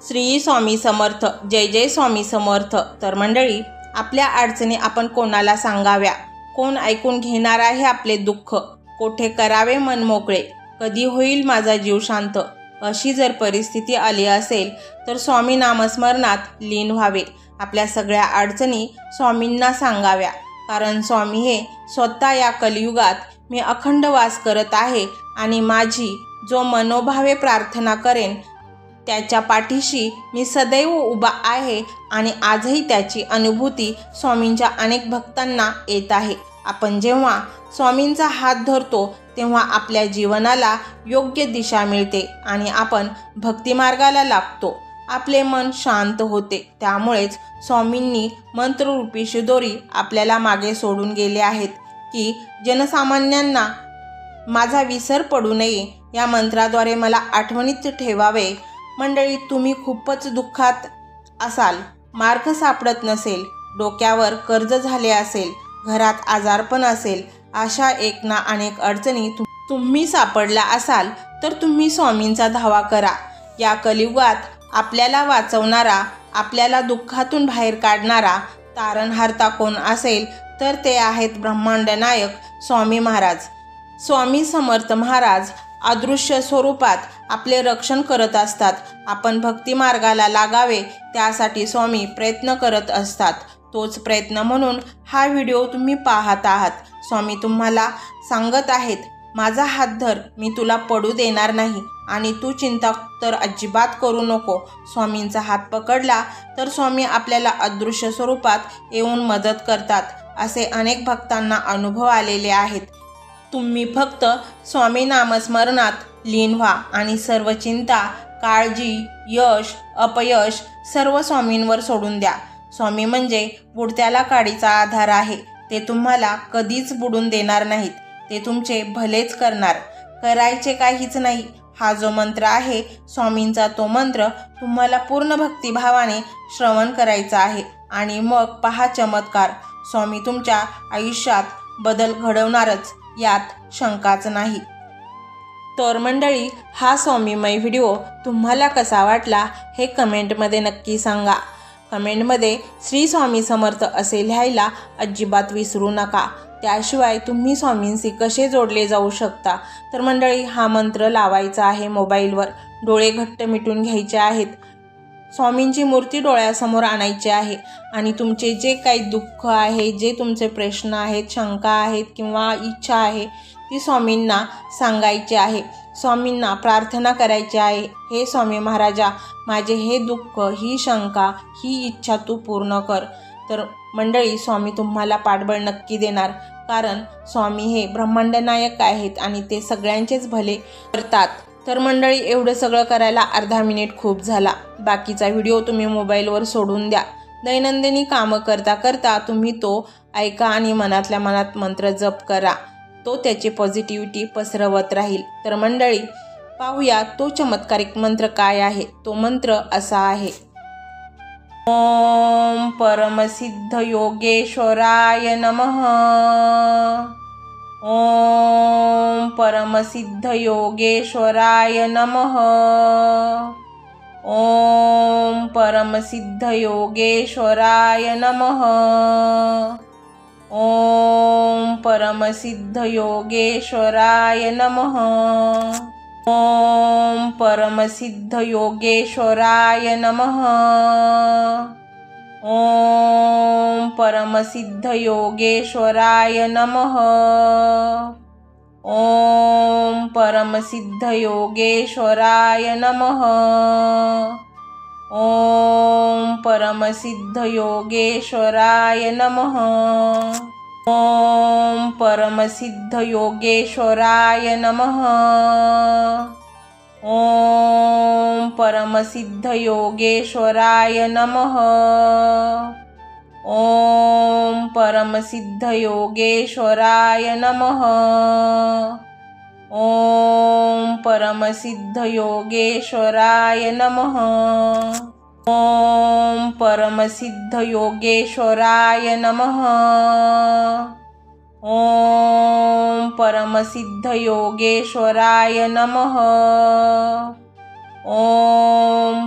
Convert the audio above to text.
श्री स्वामी समर्थ. जय जय स्वामी समर्थ. तर मंडळी, आपल्या अडचणी आपण कोणाला सांगाव्या? कोण ऐकून घेणार आहे आपले दुःख? कोठे करावे मन मोकळे? कधी होईल माझा जीव शांत? अशी जर परिस्थिती आली असेल तर स्वामी नामस्मरणात लीन व्हावे. आपल्या सगळ्या अडचणी स्वामींना सांगाव्या. कारण स्वामी हे स्वतः या कलियुगात मी अखंड वास करत आहे आणि माझी जो मनोभावे प्रार्थना करेन त्याच्या पाठीशी मी सदैव उभा आहे आणि आजही त्याची अनुभूती स्वामींच्या अनेक भक्तांना येत आहे. आपण जेव्हा स्वामींचा हात धरतो तेव्हा आपल्या जीवनाला योग्य दिशा मिळते आणि आपण भक्तिमार्गाला लागतो. आपले मन शांत होते. त्यामुळेच स्वामींनी मंत्ररूपी शिदोरी आपल्याला मागे सोडून गेले आहेत की जनसामान्यांना माझा विसर पडू नये, या मंत्राद्वारे मला आठवणीत ठेवावे. मंडळी, तुम्ही खूपच दुःखात असाल, मार्ग सापडत नसेल, डोक्यावर कर्ज झाले असेल, घरात आजारपण असेल, अशा एक ना अनेक अडचणी तुम्ही सापडला असाल तर तुम्ही स्वामींचा धावा करा. या कलियुगात आपल्याला वाचवणारा, आपल्याला दुःखातून बाहेर काढणारा, तारणहारता कोण असेल तर ते आहेत ब्रह्मांड नायक स्वामी महाराज. स्वामी समर्थ महाराज अदृश्य स्वरूपात आपले रक्षण करत असतात. आपण भक्ती मार्गाला लागावे त्यासाठी स्वामी प्रयत्न करत असतात. तोच प्रयत्न म्हणून हा व्हिडिओ तुम्ही पाहत आहात. स्वामी तुम्हाला सांगत आहेत, माझा हात धर, मी तुला पडू देणार नाही आणि तू चिंता तर अजिबात करू नको. स्वामींचा हात पकडला तर स्वामी आपल्याला अदृश्य स्वरूपात येऊन मदत करतात. असे अनेक भक्तांना अनुभव आलेले आहेत. तुम्ही फक्त स्वामी नामस्मरणात लीन व्हा आणि सर्व चिंता, काळजी, यश, अपयश सर्व स्वामींवर सोडून द्या. स्वामी म्हणजे बुडत्याला काडीचा आधार आहे. ते तुम्हाला कधीच बुडून देणार नाहीत. ते तुमचे भलेच करणार. करायचे काहीच नाही. हा जो मंत्र आहे स्वामींचा, तो मंत्र तुम्हाला पूर्ण भक्तिभावाने श्रवण करायचा आहे आणि मग पहा चमत्कार. स्वामी तुमच्या आयुष्यात बदल घडवणारच, यात शंकाच नाही. तर मंडळी, हा स्वामीमय व्हिडिओ तुम्हाला कसा वाटला हे कमेंटमध्ये नक्की सांगा. कमेंटमध्ये श्री स्वामी समर्थ असे लिहायला अजिबात विसरू नका. त्याशिवाय तुम्ही स्वामींशी कसे जोडले जाऊ शकता तर मंडळी, हा मंत्र लावायचा आहे मोबाईलवर. डोळे घट्ट मिटून घ्यायचे आहेत. स्वामींची मूर्ती डोळ्यासमोर आणायची आहे आणि तुमचे जे काही दुःख आहे, जे तुमचे प्रश्न आहेत, शंका आहेत किंवा इच्छा आहे ती स्वामींना सांगायची आहे. स्वामींना प्रार्थना करायची आहे, हे स्वामी महाराजा, माझे हे दुःख, ही शंका, ही इच्छा तू पूर्ण कर. तर मंडळी, स्वामी तुम्हाला पाठबळ नक्की देणार. कारण स्वामी हे ब्रह्मांड नायक आहेत आणि ते सगळ्यांचेच भले करतात. तर मंडळी, एवढं सगळं करायला अर्धा मिनिट खूप झाला. बाकीचा व्हिडिओ तुम्ही मोबाईलवर सोडून द्या. दैनंदिनी कामं करता करता तुम्ही तो ऐका आणि मनातल्या मनात मंत्र जप करा. तो त्याची पॉझिटिव्हिटी पसरवत राहील. तर मंडळी, पाहूया तो चमत्कारिक मंत्र काय आहे. तो मंत्र असा आहे. ओम परमसिद्ध योगेश्वराय नमः. ओम परमसिद्ध योगेश्वराय नमः. ओम परमसिद्ध योगेश्वराय नमः. ओम परमसिद्ध योगेश्वराय नमः. ओम परमसिद्ध योगेश्वराय नमः. ओम परमसिद्ध योगेश्वराय नमः. ओम परमसिद्ध योगेश्वराय नमः. ओम परमसिद्ध योगेश्वराय नमः. ओम परमसिद्ध योगेश्वराय नमः. ओम परमसिद्ध योगेश्वराय नमः. ओम परमसिद्ध योगेश्वराय नमः. ओम परमसिद्ध योगेश्वराय नमः. ओम परमसिद्ध योगेश्वराय नमः. ओम परमसिद्ध योगेश्वराय नमः. ओम